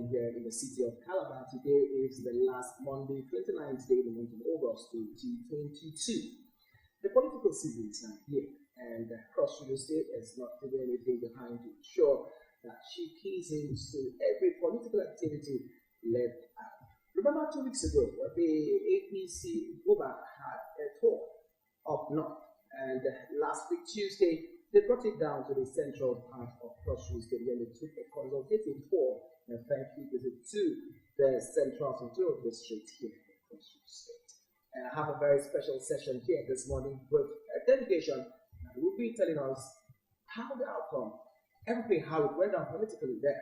morning here in the city of Calabar. Today is the last Monday, 29th day in the month of August 2022. The political seasons are here, and Cross River State is not leaving anything behind to ensure that she keys into every political activity led out. Remember 2 weeks ago, the APC Guba had a tour up north, and last week Tuesday, they brought it down to the central part of Cross River State when they took a consultative tour and thank-you visit to the Central Senatorial District here in Cross River State. And I have a very special session here this morning with a delegation that will be telling us how the outcome, everything, how it went down politically there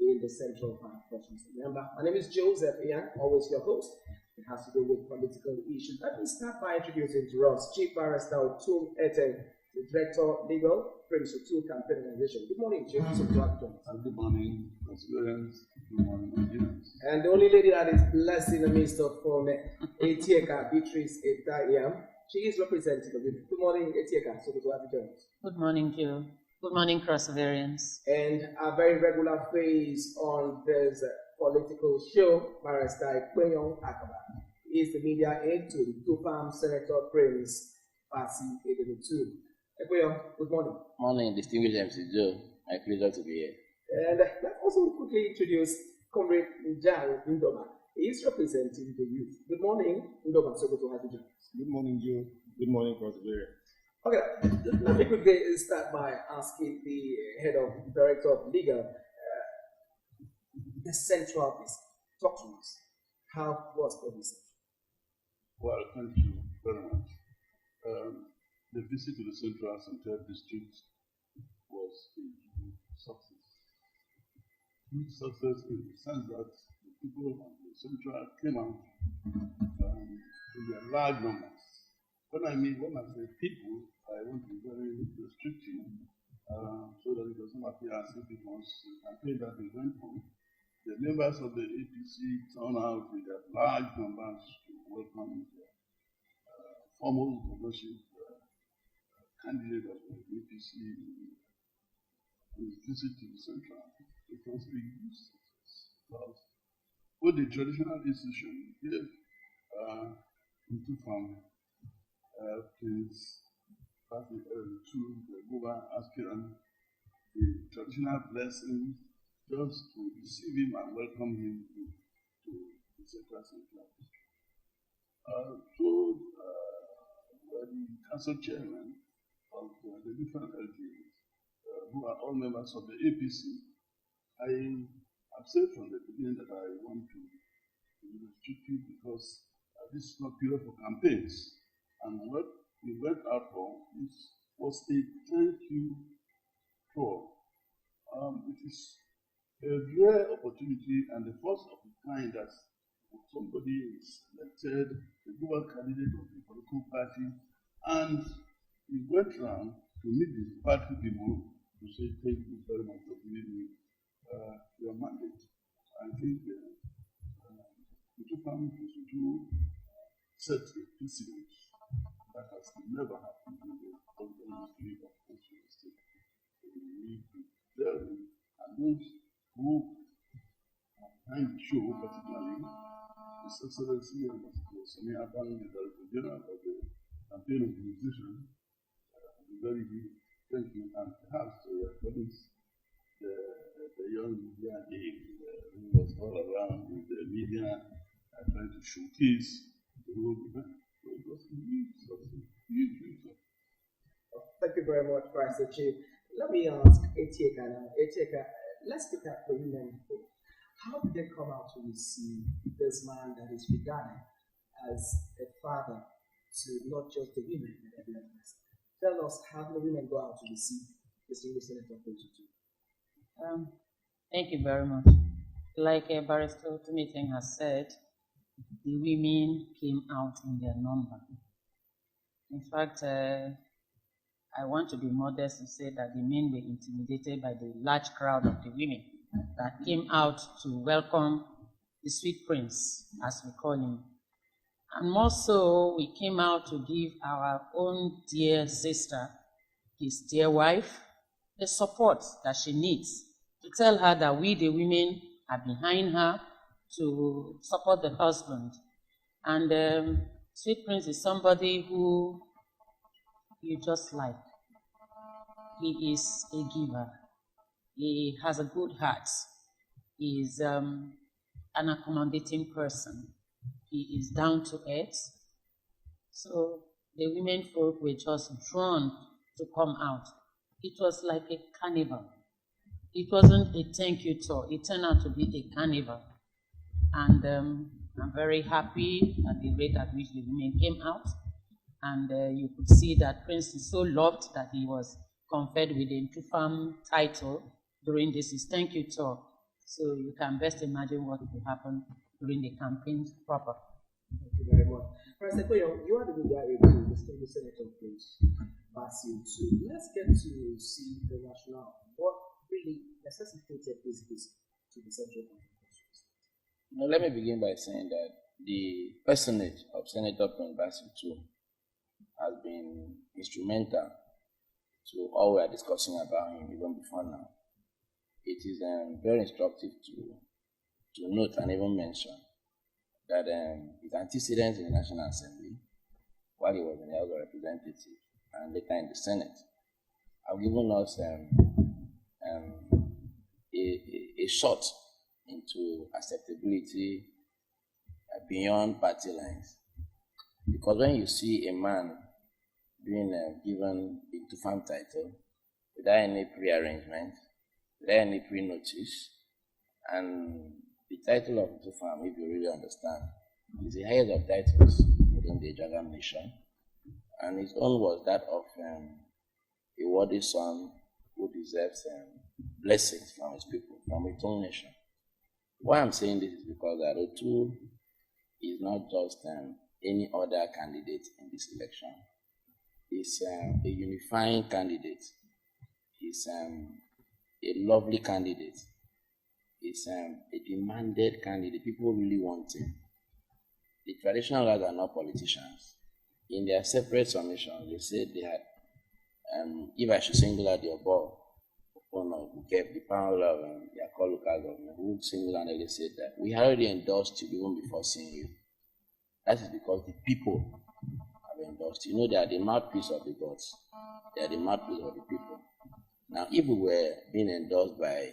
in the central part of Cross River State. Remember, my name is Joseph Ian, always your host. It has to do with political issues. Let me start by introducing to us Chief Barrister Otum Ete, the Director Legal, Prince Otu Campaign Organization. Good morning, Chief. Good morning, Constituents. Good morning, Nigerians. And the only lady that is blessed in the midst of Fome, Etieka Beatrice Etayam. She is representing the women. Good morning, Etieka. So good to have you join us. Good morning, Joe. Good morning, Crossovarians. And a very regular face on this political show, Barrister Ekpenyong Akaba. He is the media aide to the two-farm Senator Prince Pasi Edelutu. Ekpenyong, good morning. Morning, distinguished MC Joe. My pleasure to be here. And let's also quickly introduce Comrade Njai Ndoma. He is representing the youth. Good morning, Ndoma. So good to have you join us. Good morning, Joe. Good morning, Constituents. Okay, let me quickly start by asking the head of Director of Legal, the central office. Talk to us. How was the visit? Well, thank you very much. The visit to the Central Senatorial District was a huge success. Huge success in the sense that the people of the Central came out in their large numbers. When I say people, I want to be very restrictive so that it doesn't appear as if it was a campaign that we went on. The members of the APC turned out with their large numbers to welcome the formal governorship candidate of the APC his visit to the Central. It was a huge success because with the traditional institution gave into from Prince Pasi to the Guba aspirant the traditional blessings just to receive him and welcome him to the Central District. The council chairman of the different LGAs, who are all members of the APC, I have said from the beginning that I want to be restrictive because this is not period for campaigns. And what we went out for was a thank you tour. It is a rare opportunity and the first of the kind that somebody is elected, the global candidate of the political party, and he went around to meet the party people to say thank you very much for giving me your mandate. I think the two families to set a precedent that has never happened in the history of Constitution State. We need to tell them, and those who are behind the show, particularly His Excellency and Sami Aban, the Director General of the campaign organization, very big thank you, and perhaps to your colleagues, the young media who was all around with the media trying to showcase the whole event. So it was a huge success, huge success. Thank you very much, Barrister Chief. Let me ask Etieka now. Etieka, let's look at the women. How did they come out to receive this man that is regarded as a father to not just the women but everyone else? Tell us how the women go out to receive this new Senator Prince. Thank you very much. Like Barrister Otumiteng has said, the women came out in their number. In fact, I want to be modest to say that the men were intimidated by the large crowd of the women that came out to welcome the sweet prince, as we call him. And more so, we came out to give our own dear sister, his dear wife, the support that she needs, to tell her that we, the women, are behind her to support the husband. And Sweet Prince is somebody who you just like. He is a giver. He has a good heart. He is an accommodating person. He is down to earth. So the women folk were just drawn to come out. It was like a carnival. It wasn't a thank you tour. It turned out to be a carnival. And I'm very happy at the rate at which the women came out. And you could see that Prince is so loved that he was conferred with the Ntufam title during this thank you tour. So you can best imagine what will happen during the campaign proper. Thank you very much. Professor Koyo, you are the media aide to the State Senator Prince Basil too. Let's get to see the rationale. What really necessitated this visit to the Central Bank of Nigeria? Now, let me begin by saying that the personage of Senator Prince Basil too has been instrumental to all we are discussing about him even before now. It is very instructive to note and even mention that his antecedents in the National Assembly, while he was in the House of Representatives and later in the Senate, have given us a shot into acceptability beyond party lines. Because when you see a man being given a Ntufam title without any pre-arrangement, without any pre-notice, and the title of Ntufam, if you really understand, is the highest of titles within the Ijagam nation, and his own was that of a worthy son who deserves blessings from his people, from his own nation. Why I'm saying this is because that Otu is not just any other candidate in this election. He's a unifying candidate. He's a lovely candidate. He's a demanded candidate. People really want him. The traditional guys are not politicians. In their separate submissions, they said they had, if I should single out the Obo, who kept the panel of their local government, who single-handedly said that we had already endorsed you even before seeing you. That is because the people have endorsed you. You know, they are the mouthpiece of the gods. They are the mouthpiece of the people. Now, if we were being endorsed by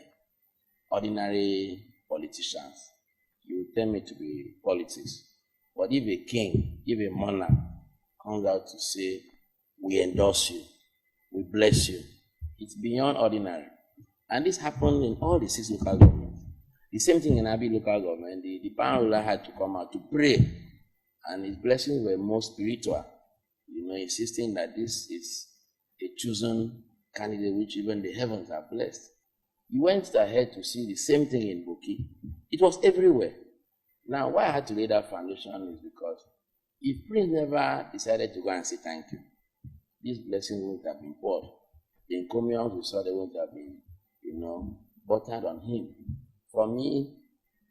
ordinary politicians, you would tell me to be politics. But if a king, if a monarch comes out to say, we endorse you, we bless you, it's beyond ordinary. And this happened in all the 6 local governments. The same thing in Abi local government. The power ruler had to come out to pray, and his blessings were more spiritual, insisting that this is a chosen candidate which even the heavens are blessed. He went ahead to see the same thing in Boki. It was everywhere. Now, why I had to lay that foundation is because if Prince never decided to go and say thank you, this blessing wouldn't have been poured. The encomiums we saw, they wouldn't have been, buttered on him. For me,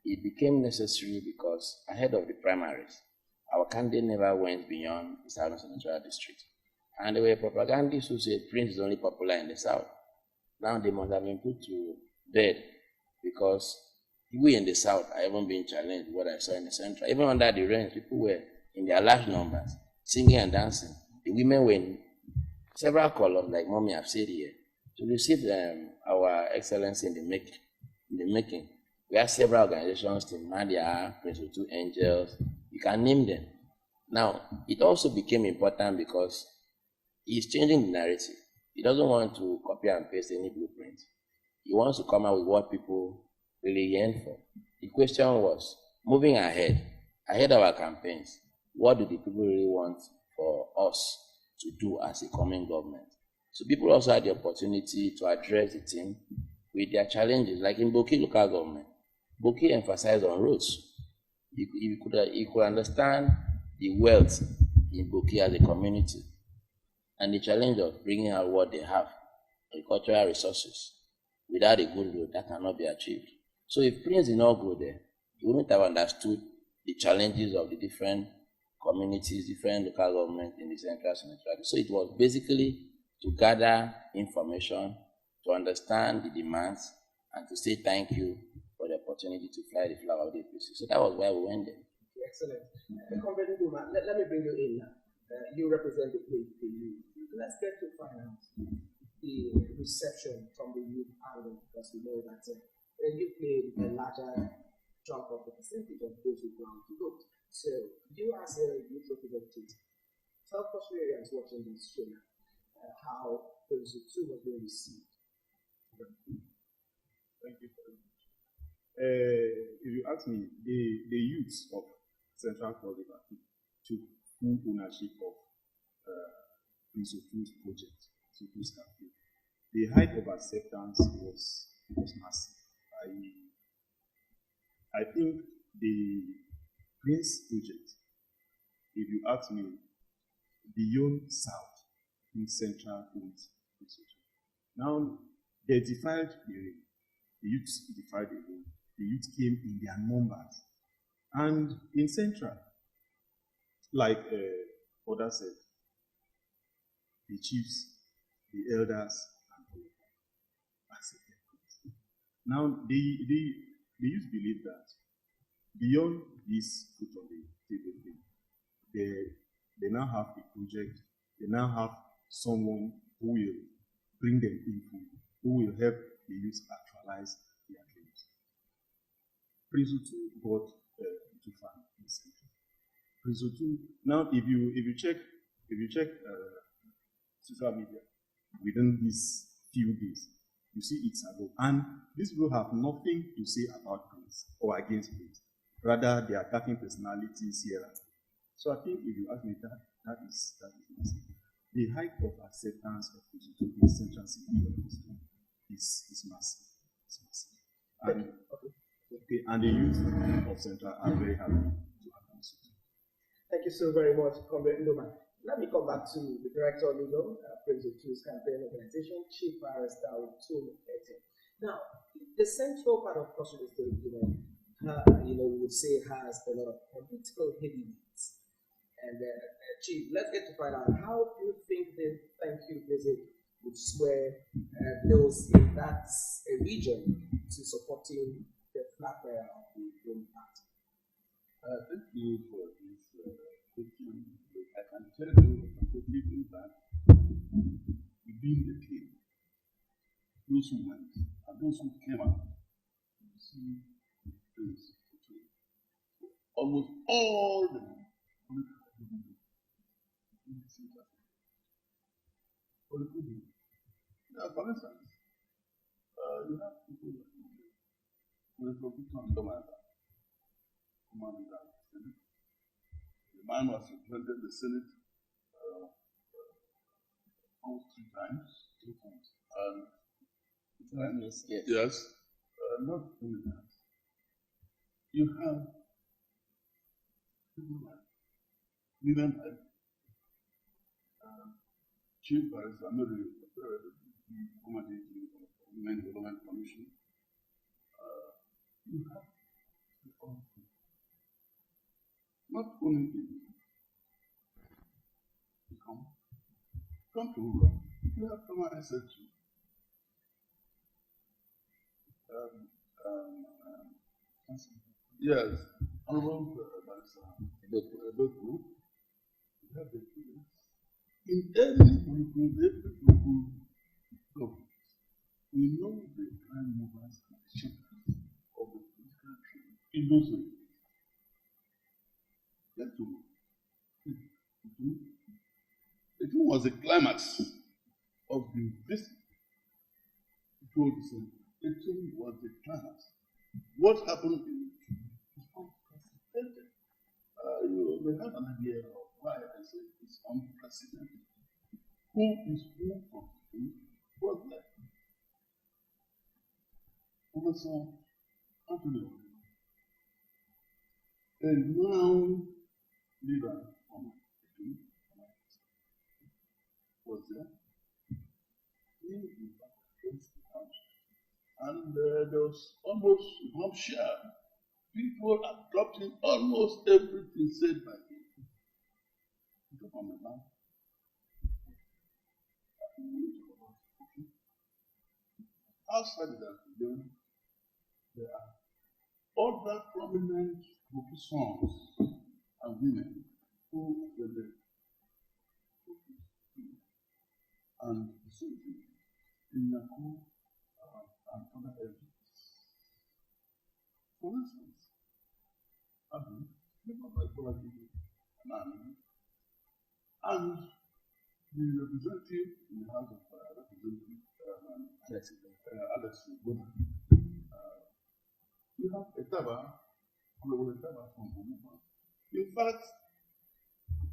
it became necessary because ahead of the primaries, our candidate never went beyond the Southern Senatorial District. And there were propagandists who said Prince is only popular in the South. Now they must have been put to bed because we in the South are even being challenged with what I saw in the Central. Even under the rains, people were in their large numbers, singing and dancing. The women were in several columns, like Mommy have said here, to receive our excellency in the making. We have several organizations, Team Madia, Prince of Two Angels, you can name them. Now, it also became important because he's changing the narrative. He doesn't want to copy and paste any blueprint. He wants to come out with what people really yearn for. The question was, moving ahead of our campaigns, what do the people really want for us to do as a coming government? So people also had the opportunity to address the team with their challenges, like in Boki local government. Boki emphasized on roads. You could understand the wealth in Boki as a community and the challenge of bringing out what they have, agricultural resources. Without a good road, that cannot be achieved. So if Prince did not go there, he wouldn't have understood the challenges of the different communities, different local governments in the Central Senatorial. So it was basically to gather information, to understand the demands, and to say thank you for the opportunity to fly the flag of the APC. So that was why we went there. Excellent. Comrade Ndoma, let me bring you in now. You represent the youth. Let's get to find out the reception from the youth angle, because we know that you played a larger chunk of the percentage of those who go out to vote. So you as a youth representative, tell Australians watching this show how those two was being received. Thank you very much. If you ask me, the youths of Central Cross River took full ownership of Prince Otu's project, Otu's campaign. The height of acceptance was massive. I think the Prince project, if you ask me, beyond South, in Central owns Prince Otu. Now, they defied the rain. The youth defied the rain. The youth came in their numbers. And in Central, like others said, the chiefs, the elders, and all of them accepted it. Now, the youth believe that beyond this put on the table thing, they now have a project, they now have someone who will bring them info, who will help the youth actualize their dreams. Prince Otu got too far in Central. Prince Otu, now if you check social media within these few days, you see it's a go. And these people have nothing to say about Prince or against Prince. Rather, they are attacking personalities here. So I think if you ask me that is massive. The height of acceptance of Prince Otu in Central City is massive. It's massive. And the youth of Central are very happy to have Prince Otu. Thank you so very much, Comrade Ndoma. Let me come back to the Director of Legal, Prince Otu's campaign organization, Chief Barrister Otu Ete. Now, the central part of Cross River State, we would say has a lot of political heavyweights. And Chief, let's get to find out, how do you think the thank you visit would sway those in that region to supporting the flag bearer of the Green Party? Thank you for this question. I can tell you completely that within the team, those who went and those who came out to see Prince Otu, almost all the for instance, you have people like Victor Ndomanda, commanding the Senate. The man was represented the Senate almost three times. And yes, not only that. You have people like William Chief Barrister, Women Development Commission. You have not only come to Rural, you have former SHG. Yes, Honorable Barrister Doku. You have the students. In every local government, we know the prime movers and shapers of the political tree in those areas. It was the climax of the visit. It was the climax. What happened in is unprecedented. You may have an idea of why I say it's unprecedented. Who is who from who was there? Professor Anthony, a renowned leader from was there. And there was almost one share. People adopting almost everything said by him. Outside that, there are other prominent Boki sons and women who were there. And the same thing in Naku and other areas. For instance, Abu, remember my brother, and the representative in the House of Representatives, Alex Boda. You have Etaba, Honorable Etaba from Omuma. In fact,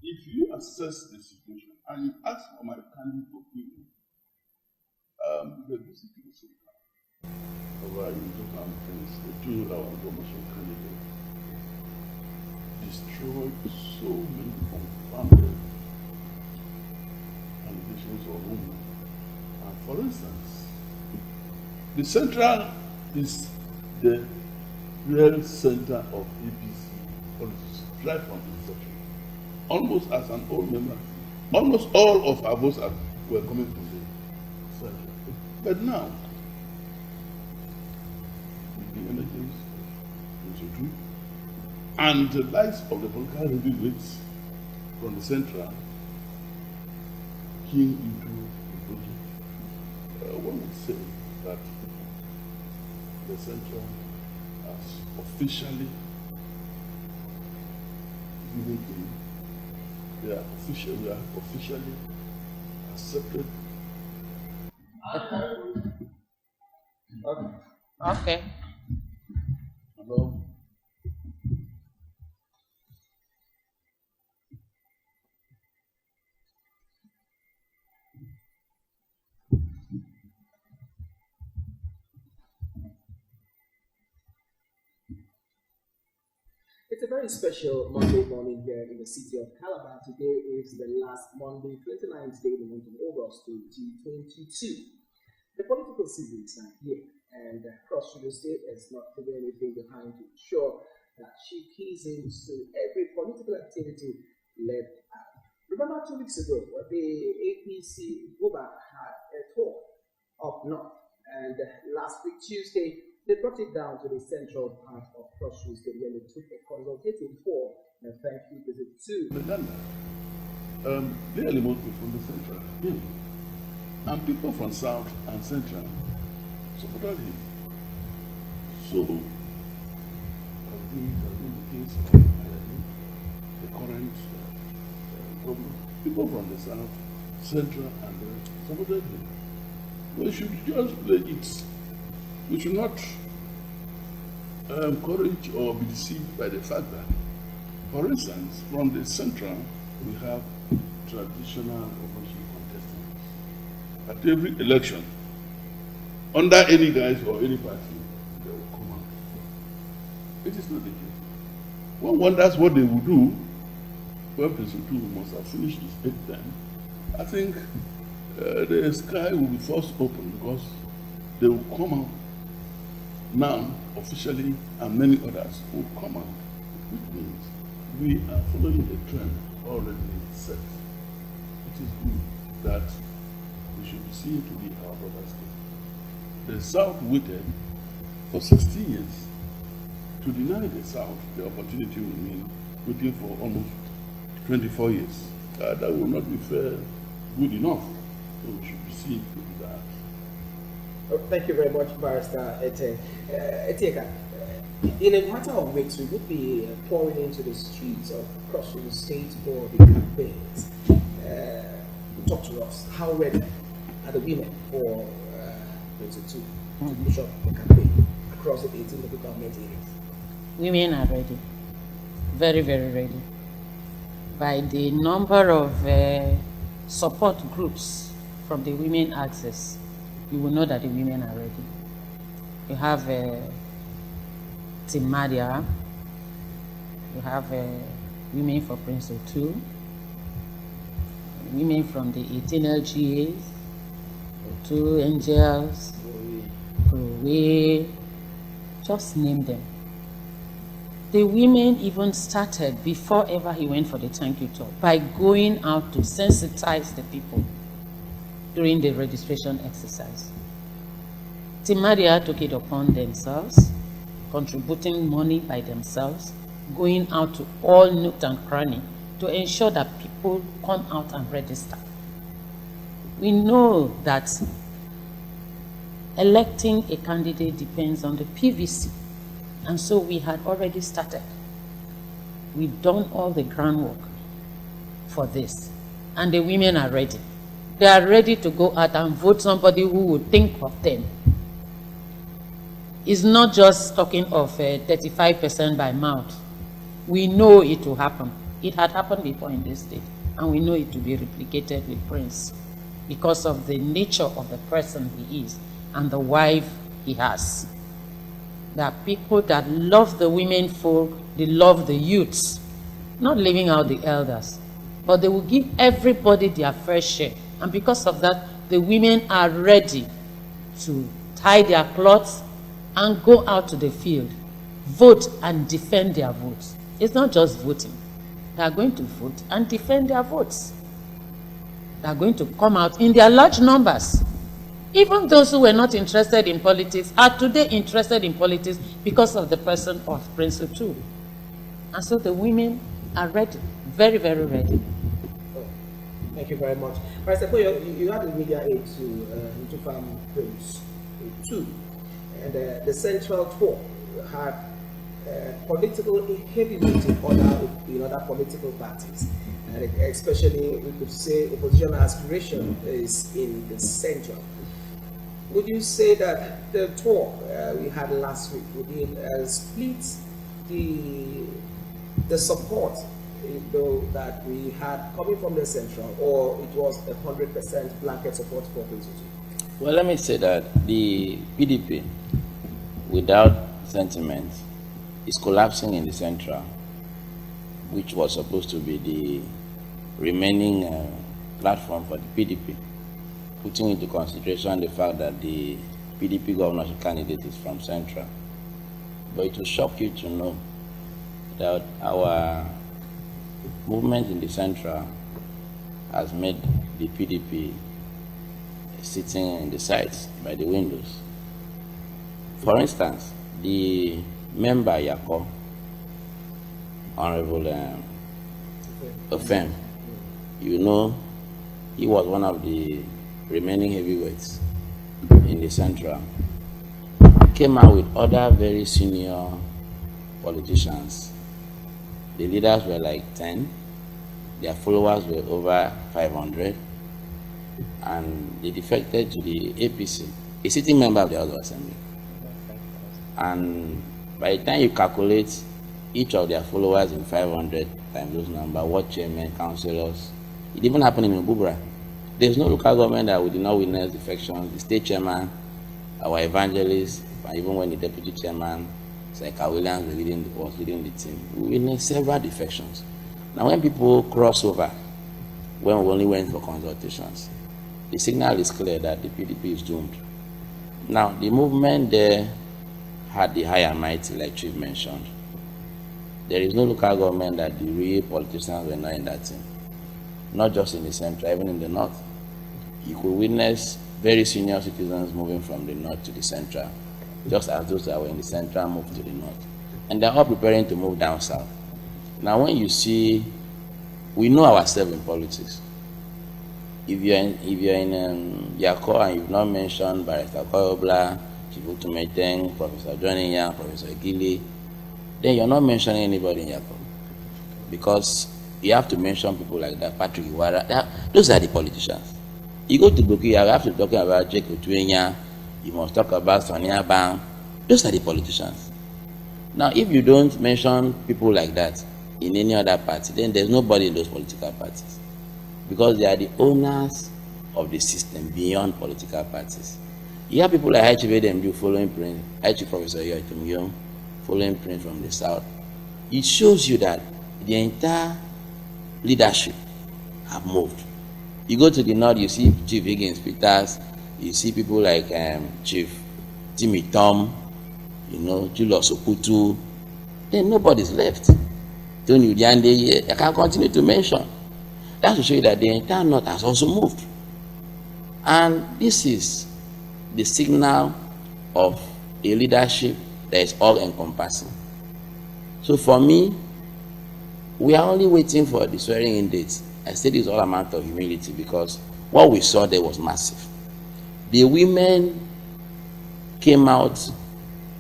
if you assess the situation and you ask for my candid opinion, the basically so over in total things, the two our promotion candidate destroyed so many confounded allegations of women. And for instance, the central is the real center of APC politics, right from inception. Almost as an old member, almost all of our votes were coming from the center. But now, with the emergence of Nsodru and the likes of the political heavyweights from the central came into the project, one would say that the central has officially given in. We are officially accepted. Okay. Hello. It's a very special Monday morning here in the city of Calabar. Today is the last Monday, 29th day of the month of August 2022. The political seasons are here, and Cross River State is not leaving anything behind to ensure that she keys into every political activity led out. Remember 2 weeks ago, the APC Guba had a tour up north, and last week, Tuesday, they brought it down to the central part of Cross River State where they took a consultative tour and thank you visit to Uganda. They are mostly from the central. And people from south and central supported him. So, as in the case of the current government, people from the south, central, and supported him. We should just let it. We should not encourage or be deceived by the fact that, for instance, from the central, we have traditional opposition contestants. At every election, under any guise or any party, they will come out. It is not the case. One wonders what they will do when President 2 must have finished his 8th term. I think the sky will be forced open because they will come out now officially, and many others will come out, which means we are following a trend already set. It is good that we should be seen to be our brother's state. The South waited for 16 years to deny the South the opportunity we mean waiting for almost 24 years. That will not be fair, good enough. So we should be seen to be that. Oh, thank you very much, Barrister Etieka. In a matter of weeks, we would be pouring into the streets of Cross River State for the campaigns. Talk to us. How ready are the women for to push up the campaign across the 18 local government areas? Women are ready. Very, very ready. By the number of support groups from the women axis, you will know that the women are ready. You have Team Madia, you have women for Prince O2, women from the 18 LGAs, O2 Angels, Prowe, just name them. The women even started before ever he went for the thank you tour by going out to sensitize the people during the registration exercise. Team Madia took it upon themselves contributing money by themselves, going out to all nook and cranny to ensure that people come out and register. We know that electing a candidate depends on the PVC, and so we had already started. We've done all the groundwork for this, and the women are ready. They are ready to go out and vote somebody who would think of them. It's not just talking of 35% by mouth. We know it will happen. It had happened before in this state, and we know it will be replicated with Prince because of the nature of the person he is and the wife he has. There are people that love the women folk, they love the youths, not leaving out the elders, but they will give everybody their fair share. And because of that, the women are ready to tie their cloths and go out to the field, vote and defend their votes. It's not just voting. They are going to vote and defend their votes. They are going to come out in their large numbers. Even those who were not interested in politics are today interested in politics because of the person of Prince Otu. And so the women are ready, very, very ready. Thank you very much. Pastor Koyo, you had a media aid to Farm Prince Otu, and the central tour had political heavyweight in other political parties, and especially we could say opposition aspiration is in the central. Would you say that the tour we had last week would it split the support though that we had coming from the central, or it was 100% blanket support for Prince Otu? Well, let me say that the PDP, without sentiment, is collapsing in the central, which was supposed to be the remaining platform for the PDP, putting into consideration the fact that the PDP governorship candidate is from central. But it will shock you to know that our movement in the central has made the PDP sitting in the sides by the windows. For instance, the member Yako, Honorable Ofem, you know, he was one of the remaining heavyweights in the central, came out with other very senior politicians. The leaders were like 10, their followers were over 500, and they defected to the APC, a sitting member of the House of Assembly. And by the time you calculate each of their followers in 500 times those numbers, what chairman, councillors, it even happened in Ububra. There's no local government that we did not witness defections. The state chairman, our evangelist, and even when the deputy chairman, Seka Williams, was leading the team, we witnessed several defections. Now, when people cross over, when we only went for consultations, the signal is clear that the PDP is doomed. Now, the movement there had the high and mighty, like Chief mentioned. There is no local government that the real politicians were not in that team. Not just in the central, even in the north. You could witness very senior citizens moving from the north to the central, just as those that were in the central moved to the north. And they're all preparing to move down south. Now, when you see, we know ourselves in politics. If you're in Yako and you've not mentioned Barrister Koyobla, Chief Utumeteng, Professor Johnny Yang, Professor Gili, then you're not mentioning anybody in Yako. Because you have to mention people like that, Patrick Iwara. Those are the politicians. You go to Buki, you have to talk about Jake Otuenya, you must talk about Sonia Bang. Those are the politicians. Now, if you don't mention people like that in any other party, then there's nobody in those political parties. Because they are the owners of the system beyond political parties. You have people like Haichi Vedemdu following Prince, Haichi Professor Yoitum Yom following Prince from the south. It shows you that the entire leadership have moved. You go to the north, you see Chief Higgins Peters, you see people like Chief Timmy Tom, you know, Julius Okutu. Then nobody's left. Tony Udiande, I can continue to mention. That to show you that the entire north has also moved. And this is the signal of a leadership that is all encompassing. So for me, we are only waiting for the swearing in date. I said it's all amount of humility because what we saw there was massive. The women came out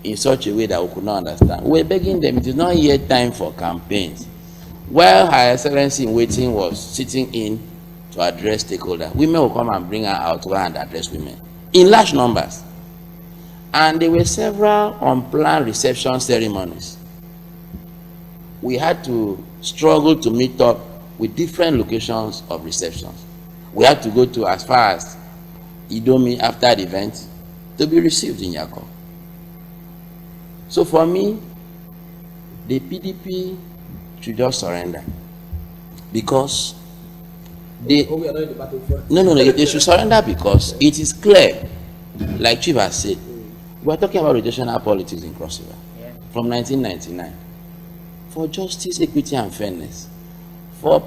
in such a way that we could not understand. We were begging them, it is not yet time for campaigns. While Her Excellency in waiting was sitting in to address stakeholders, women will come and bring her out to go and address women in large numbers. And there were several unplanned reception ceremonies. We had to struggle to meet up with different locations of receptions. We had to go to as far as Idomi after the event to be received in Yako. So for me, the PDP should just surrender because they we are not in the battlefront. no, they should surrender because it is clear, like Chief has said, we are talking about rotational politics in Cross River from 1999 for justice, equity, and fairness, for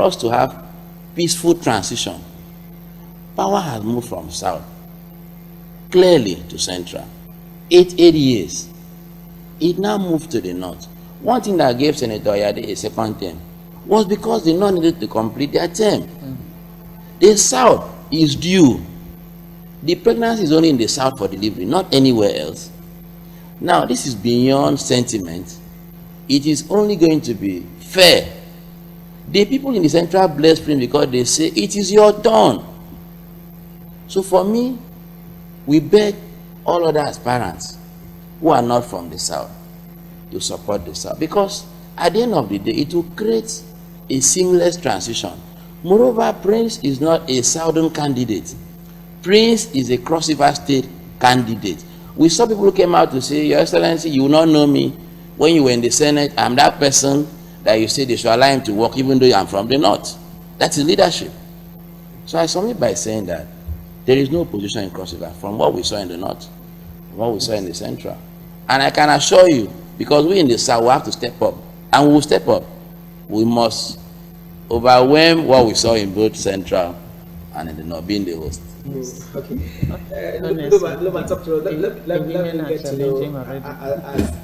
us to have peaceful transition. Power has moved from south clearly to central. 8 years. It now moved to the north. One thing that gave Senator Oyade a second term was because they not needed to complete their term. The south is due. The pregnancy is only in the south for delivery, not anywhere else. Now, this is beyond sentiment. It is only going to be fair. The people in the central bless Spring because they say it is your turn. So for me, we beg all other aspirants who are not from the south to support the south because at the end of the day, it will create a seamless transition. Moreover, Prince is not a southern candidate. Prince is a Cross River State candidate. We saw people who came out to say, Your Excellency, you will not know me. When you were in the Senate, I'm that person that you say they should allow him to work even though I'm from the north. That is leadership. So I submit by saying that there is no opposition in Cross River from what we saw in the north, from what we saw in the central. And I can assure you, because we in the south, we have to step up. And we will step up. We must overwhelm what we saw in both central and in the north, being the host. Okay. Honestly, Loma, talk to us. Let me women are get to challenging know, already.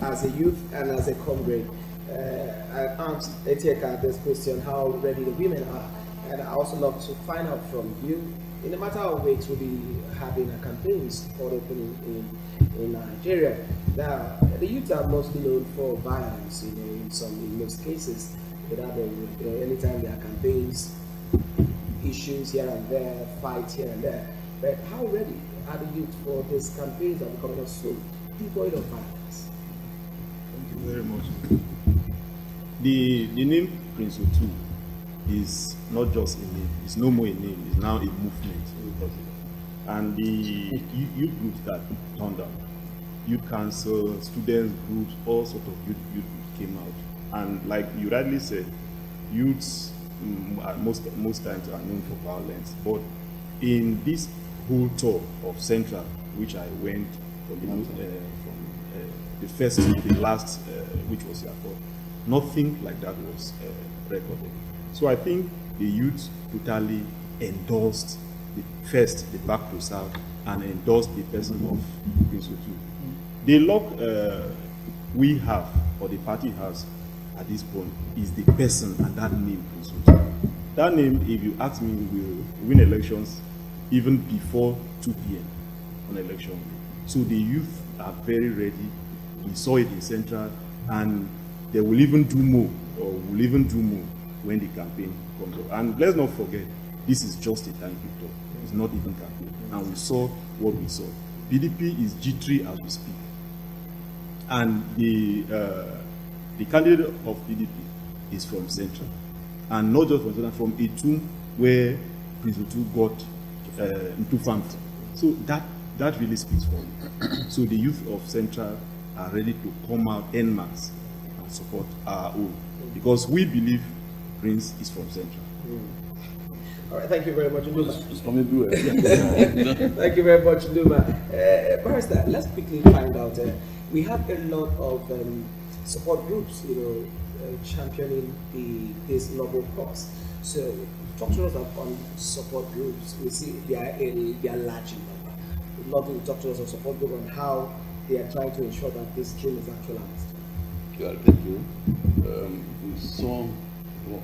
as a youth and as a comrade, I asked Etieka this question, how ready the women are. And I also love to find out from you, in a matter of weeks, we'll be having a campaigns for opening in Nigeria. Now, the youth are mostly known for violence, in most cases. Anytime there are campaigns, issues here and there, fights here and there. But how ready are the youth for these campaigns that are coming up soon, devoid of violence? Thank you very much. The name Prince Otu is not just a name, it's no more a name, it's now a movement. And the youth groups that turned out, youth council, students groups, all sorts of youth groups came out. And like you rightly said, youths most times are known for violence. But in this whole tour of Central, which I went from the first to the last, which was Yako, nothing like that was recorded. So I think the youth totally endorsed the back to south and endorsed the person of Prince Otu. The luck we have, or the party has at this point, is the person and that name, Prince Otu. That name, if you ask me, will win elections even before 2 p.m. on election day. So the youth are very ready. We saw it in Central, and they will even do more, or will even do more when the campaign comes up. And let's not forget, this is just a thank you talk. It's not even campaign. And we saw what we saw. PDP is G3 as we speak. And the candidate of PDP is from Central. And not just from Central, from Etum, where Prince Otu got into family. So that really speaks for you. So the youth of Central are ready to come out en masse and support our own. Because we believe Prince is from Central. All right, thank you very much, Nduma. It's from everywhere. Thank you very much, Nduma. Barrister, let's quickly find out. We have a lot of support groups, championing this noble cause. So, talk to us on support groups. We see they are large in number. We'd love you to talk to us on support group and how they are trying to ensure that this dream is actualized? Yeah, thank you.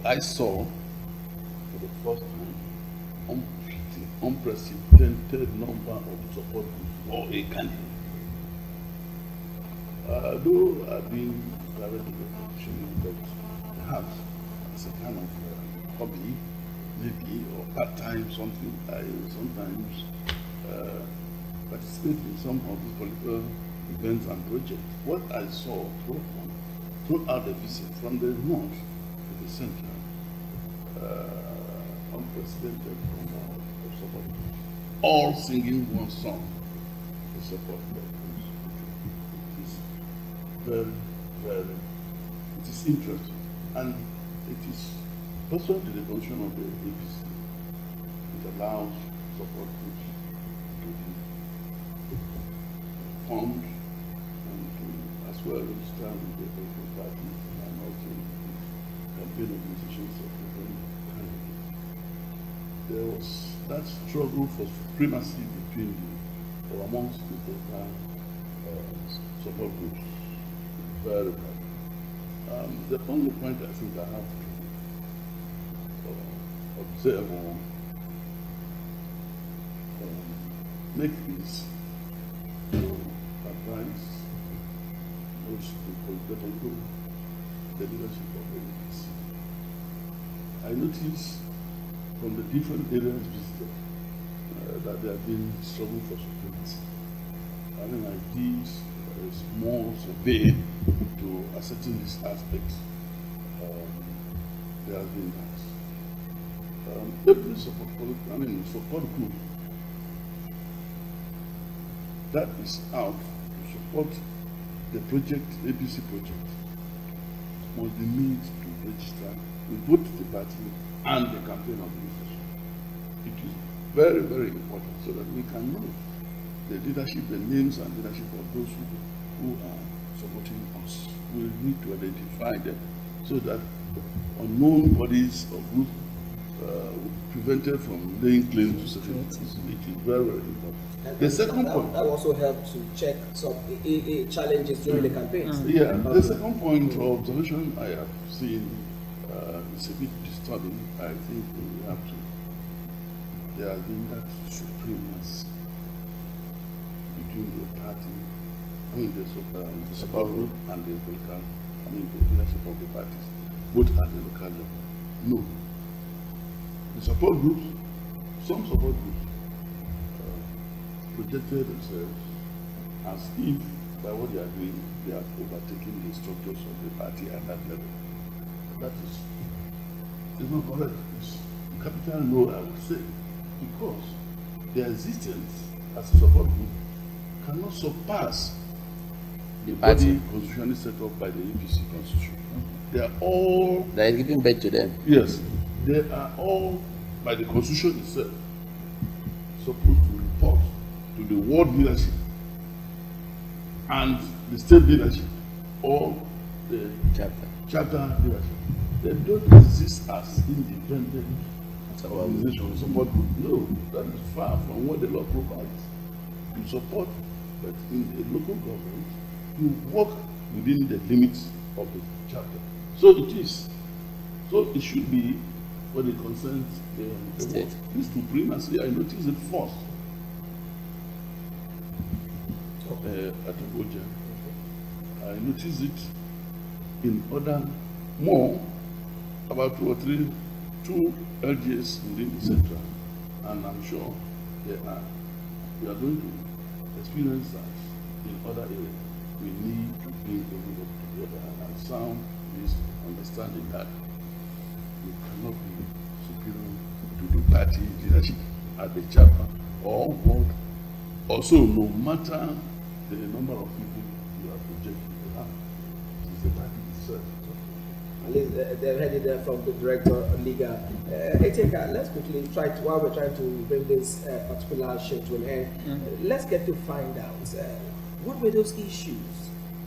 I saw for the first time unprecedented number of support groups for a candidate. Though I've been private professional, but perhaps as a kind of hobby, maybe, or part-time something, I sometimes participate in some of these political events and projects. What I saw throughout the visit, from the north to the central, unprecedented number of support groups, all singing one song to support the groups. It is very, very, it is interesting, and it is pursuant to the constitution of the APC. It allows support groups to be formed and to as well register with the political parties and also campaign organizations of different candidates. There was that struggle for supremacy between or amongst the political support groups. Very bad. The only point I think I have to observe or make is to advise those people the leadership of the APC. I noticed from the different areas visited that there have been struggle for supremacy. I mean, like this, there is more survey to ascertain this aspect. There has been that. Every support group that is out to support the project, APC project, must be made to register with both the party and the campaign organization. It is very, very important so that we can know the leadership, the names and leadership of those who are supporting us. We need to identify them so that unknown bodies or groups will be prevented from laying claim to certain things. It is very, very important. And The second point. That also helps to check some challenges during the campaigns. Yeah, the second point of observation I have seen is a bit disturbing. I think we have to. There has been that supremacy between the party, the support group and the political, the leadership of the parties, both at the local level. No. The support groups, some support groups, projected themselves as if by what they are doing, they are overtaking the structures of the party at that level. That is not correct. It's capital no, I would say, because their existence as a support group cannot surpass the body constitutionally set up by the APC constitution. They are all. They are giving birth to them. Yes, they are all by the constitution itself supposed to report to the world leadership and the state leadership or the chapter leadership. They don't exist as independent organizations, support group. No, that is far from what the law provides. You support, but in a local government, you work within the limits of the chapter. So it is. So it should be when it concerns the state. This supremacy, I noticed it first. At Abuja. I noticed it in other more about 2 or 3 LGS within the central, and I'm sure we are going to experience that in other areas. We need to bring everybody together and sound this understanding that we cannot be superior to the party leadership at the chapter or what. Also, no matter the number of people you are projecting to have, it is the party itself. At least they're headed there from the director of Liga. Eteka, let's quickly try to, while we're trying to bring this particular show to an end, let's get to find out what were those issues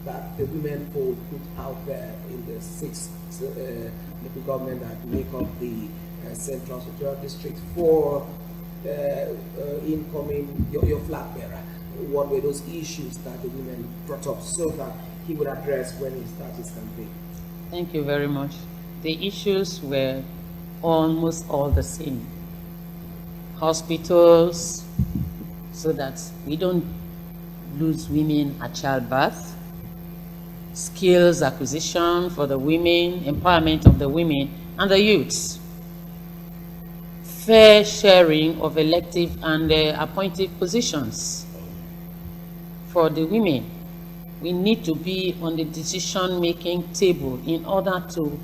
that the women poll put out there in the 6 local government that make up the Central Secretarial District for incoming your flag bearer. what were those issues that the women brought up so that he would address when he started his campaign? Thank you very much. The issues were almost all the same. Hospitals, so that we don't lose women at childbirth. Skills acquisition for the women, empowerment of the women and the youths. Fair sharing of elective and appointed positions for the women. We need to be on the decision-making table in order to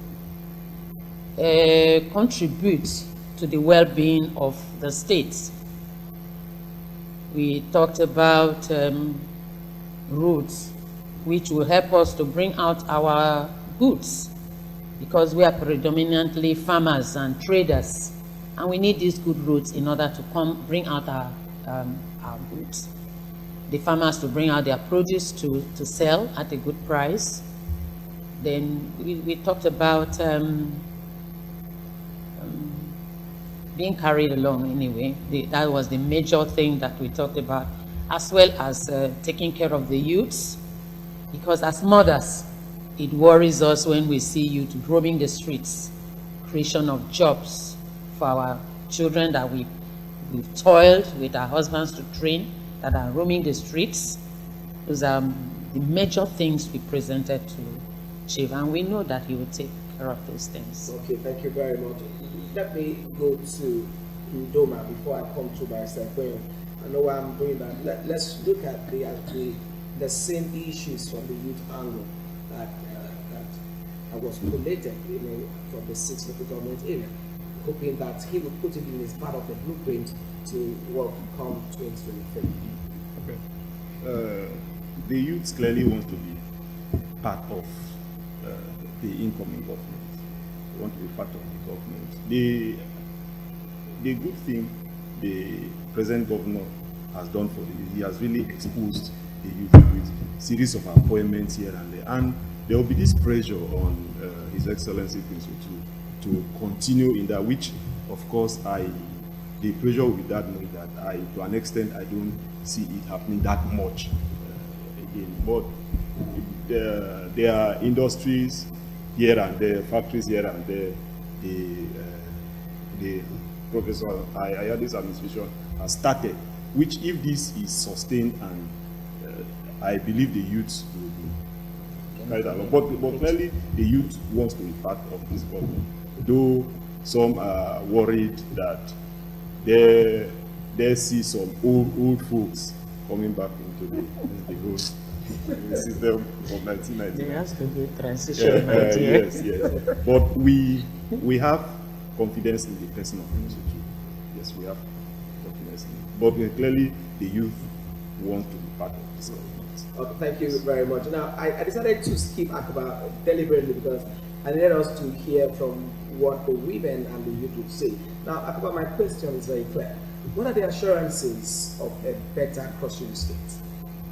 contribute to the well-being of the states. We talked about roads, which will help us to bring out our goods, because we are predominantly farmers and traders, and we need these good roads in order to bring out our goods. The farmers to bring out their produce to sell at a good price. Then we talked about being carried along anyway. That was the major thing that we talked about, as well as taking care of the youths, because as mothers, it worries us when we see youth roaming the streets, creation of jobs for our children that we've toiled with our husbands to train, that are roaming the streets. Those are the major things we presented to Chief, and we know that he will take care of those things. Okay, thank you very much. Let me go to Udoma before I come to Barrister Ekwenyo. I know why I'm doing that. Let's look at the same issues from the youth angle that was collated, from the 6th local government area, hoping that he would put it in as part of the blueprint to work come 2023. Okay. The youths clearly want to be part of the incoming government. They want to be part of the government. The good thing the present governor has done for the youth, he has really exposed the youth with series of appointments here and there, and there will be this pressure on His Excellency Prince Otu to continue in that, which of course the pressure will be that much that to an extent I don't see it happening that much again. But there are industries here and there, factories here and there. The Professor Ayades administration has started, which if this is sustained, and I believe the youth will be carried along. But clearly the youth wants to be part of this government, though some are worried that they see some old folks coming back into the whole system of 1990. There has to be transition, my dear. Yes. But we have confidence in the person of Prince Otu. Yes, we have confidence in it. But clearly the youth want to be part of this government. Thank you very much. Now, I decided to skip Akaba deliberately because I needed us to hear from what the women and the youth would say. Now, Akaba, my question is very clear. What are the assurances of a better Cross-River State?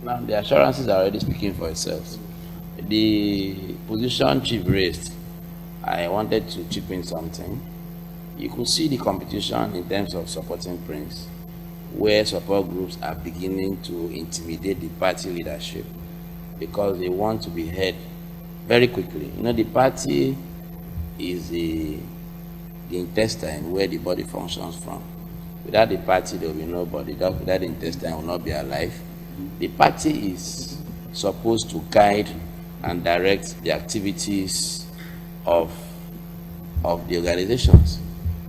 Now, the assurances are already speaking for itself. The position Chief raised, I wanted to chip in something. You could see the competition in terms of supporting Prince, where support groups are beginning to intimidate the party leadership because they want to be heard very quickly. The party is the intestine where the body functions from. Without the party, there will be nobody. Without the intestine, will not be alive. The party is supposed to guide and direct the activities of the organizations.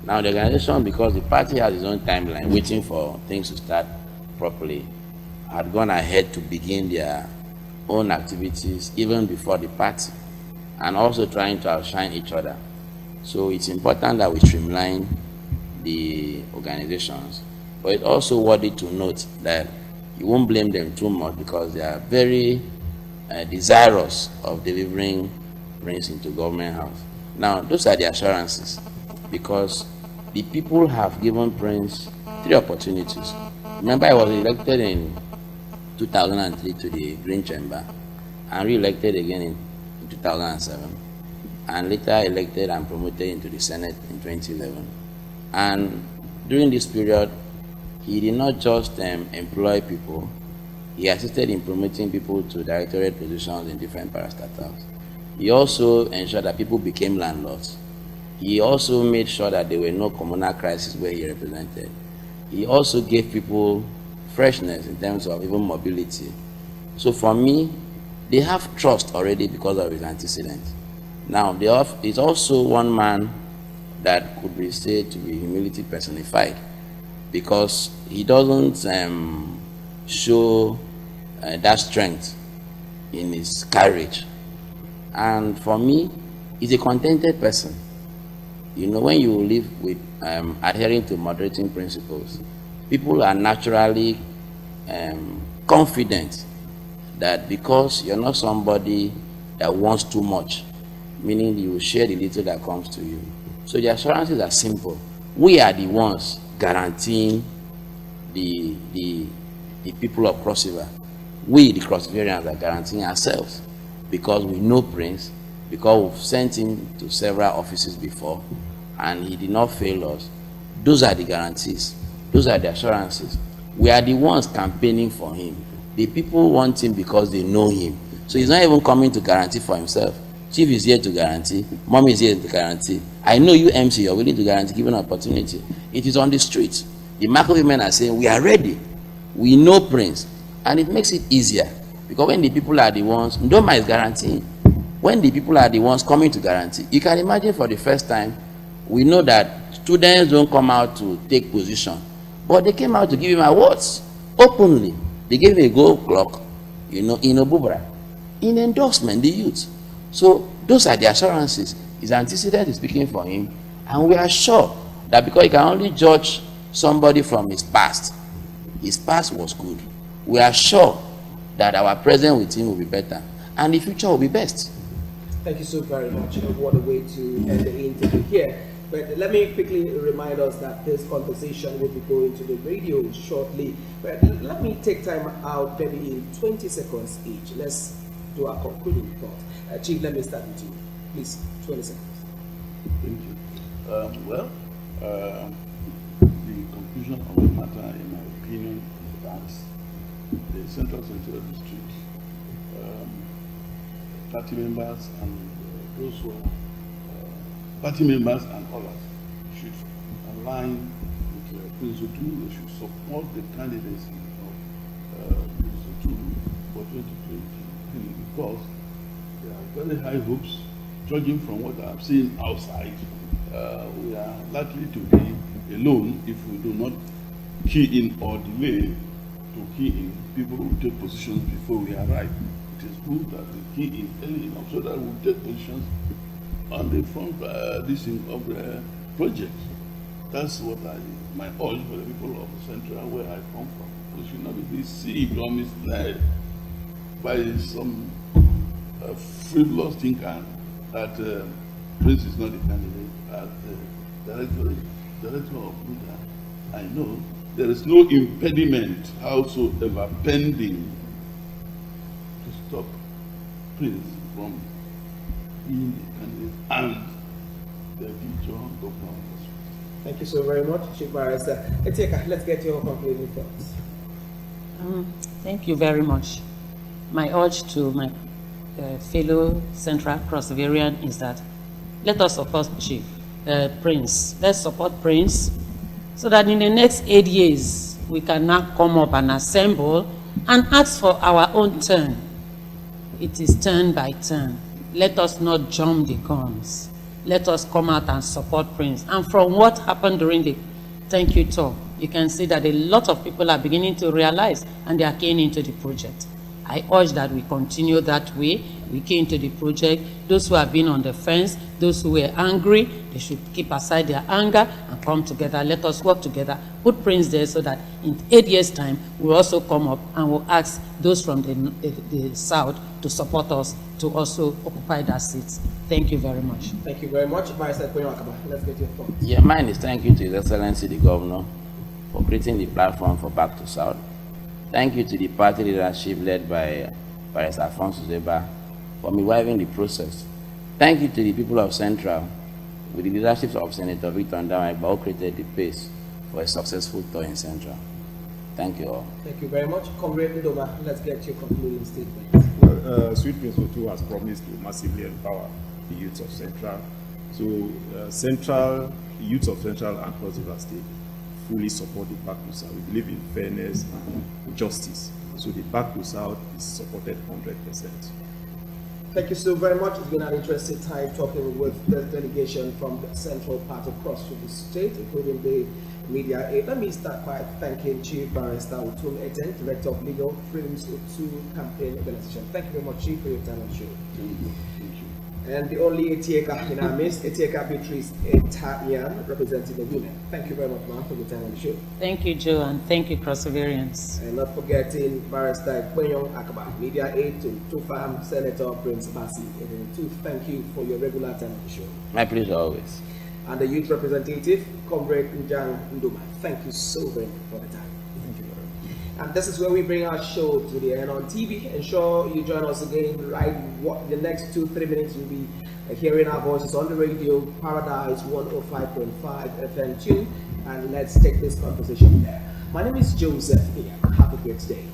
Now, the organization, because the party has its own timeline, waiting for things to start properly, had gone ahead to begin their own activities even before the party, and also trying to outshine each other. So it's important that we streamline the organizations, but it's also worthy to note that you won't blame them too much because they are very desirous of delivering Prince into government house. Now, those are the assurances, because the people have given Prince 3 opportunities. Remember, I was elected in 2003 to the Green Chamber and re-elected again in 2007, and later elected and promoted into the Senate in 2011. And during this period, he did not just employ people, He assisted in promoting people to directorate positions in different parastatals. He also ensured that people became landlords. He also made sure that there were no communal crises where he represented. He also gave people freshness in terms of even mobility. So for me, they have trust already because of his antecedents. Now, he's also one man that could be said to be humility personified, because he doesn't show that strength in his courage. And for me, he's a contented person. You know, when you live with adhering to moderating principles, people are naturally confident that because you're not somebody that wants too much, meaning you will share the little that comes to you. So the assurances are simple. We are the ones guaranteeing the people of Cross River. We, the Cross Riverians, are guaranteeing ourselves, because we know Prince, because we've sent him to several offices before, and he did not fail us. Those are the guarantees. Those are the assurances. We are the ones campaigning for him. The people want him because they know him. So he's not even coming to guarantee for himself. Chief is here to guarantee. Mom is here to guarantee. I know you, MC, you're willing to guarantee given an opportunity. It is on the streets. The Marco women are saying, we are ready. We know Prince. And it makes it easier. Because when the people are the ones, Ndoma is guaranteeing. When the people are the ones coming to guarantee, you can imagine for the first time, we know that students don't come out to take position. But they came out to give him awards openly. They gave him a gold clock, you know, in Obubra, in endorsement, the youth. So those are the assurances. His antecedent is speaking for him, and we are sure that because he can only judge somebody from his past was good. We are sure that our present with him will be better, and the future will be best. Thank you so very much. What a way to end the interview here. But let me quickly remind us that this conversation will be going to the radio shortly. But let me take time out, maybe in 20 seconds each. Let's do our concluding thought. Chief, let me start with you. Please, 20 seconds. Thank you. The conclusion of the matter, in my opinion, is that the Central District, party members and those who are party members and others should align with Prince Otu. They should support the candidacy of Prince Otu for 2023, because there are very high hopes. Judging from what I'm seeing outside, we are likely to be alone if we do not key in or delay to key in people who take positions before we arrive. It is good that we key in early enough so that we take positions on the front of the project. That's what my urge for the people of Central, where I come from. We should not be deceived or misled by some frivolous thinker that Prince is not a candidate. As the director of Buddha, I know there is no impediment, howsoever pending, to stop Prince from being the candidate and the future governor. Thank you so very much, Chief Barrister. Etieka, let's get your concluding thoughts. Thank you very much. My urge to my fellow Central Cross Riverian is that let us support Prince. Let's support Prince so that in the next 8 years we can now come up and assemble and ask for our own turn. It is turn by turn. Let us not jump the guns. Let us come out and support Prince. And from what happened during the thank you talk, you can see that a lot of people are beginning to realize and they are keen into the project. I urge that we continue that way. We key into the project. Those who have been on the fence, those who were angry, they should keep aside their anger and come together. Let us work together. Put Prince there so that in 8 years' time, we'll also come up and we'll ask those from the south to support us to also occupy that seat. Thank you very much. Thank you very much. Barrister Kwenyewakaba, let's get your thoughts. Yeah, mine is thank you to His Excellency the Governor for creating the platform for Back to South. Thank you to the party leadership led by Barrister Alphonsus Zeba for midwifing the process. Thank you to the people of Central with the leadership of Senator Victor Ndamaiba who created the pace for a successful tour in Central. Thank you all. Thank you very much. Comrade Ndoma, let's get your concluding statement. Well, Sweet Prince Otu has promised to massively empower the youth of Central. So, youth of Central and Cross River State fully support the Back to South. We believe in fairness and justice. So the Back to South is supported 100%. Thank you so very much. It's been an interesting time talking with the delegation from the central part of Cross River State, including the media aid. Let me start by thanking Chief Barrister Utum Eten, Director of Legal Prince Otu Campaign Organization. Thank you very much, Chief, for your time on the show. Thank you. And the only Etieka in our midst, Etieka Beatrice Etanian, representing the women. Thank you very much, ma'am, for your time on the show. Thank you, Joe, and thank you, Perseverance. And not forgetting Barrister Kwenyong Akaba, media aid to Tufam Senator Prince Basi. Thank you for your regular time on the show. My pleasure always. And the youth representative, Comrade Njang Ndoma. Thank you so very much for the time. Thank you very much. And this is where we bring our show to the end on TV. Ensure you join us again right the next 2-3 minutes. You'll be hearing our voices on the radio, Paradise 105.5 FM 2. And let's take this conversation there. My name is Joseph. Have a great day.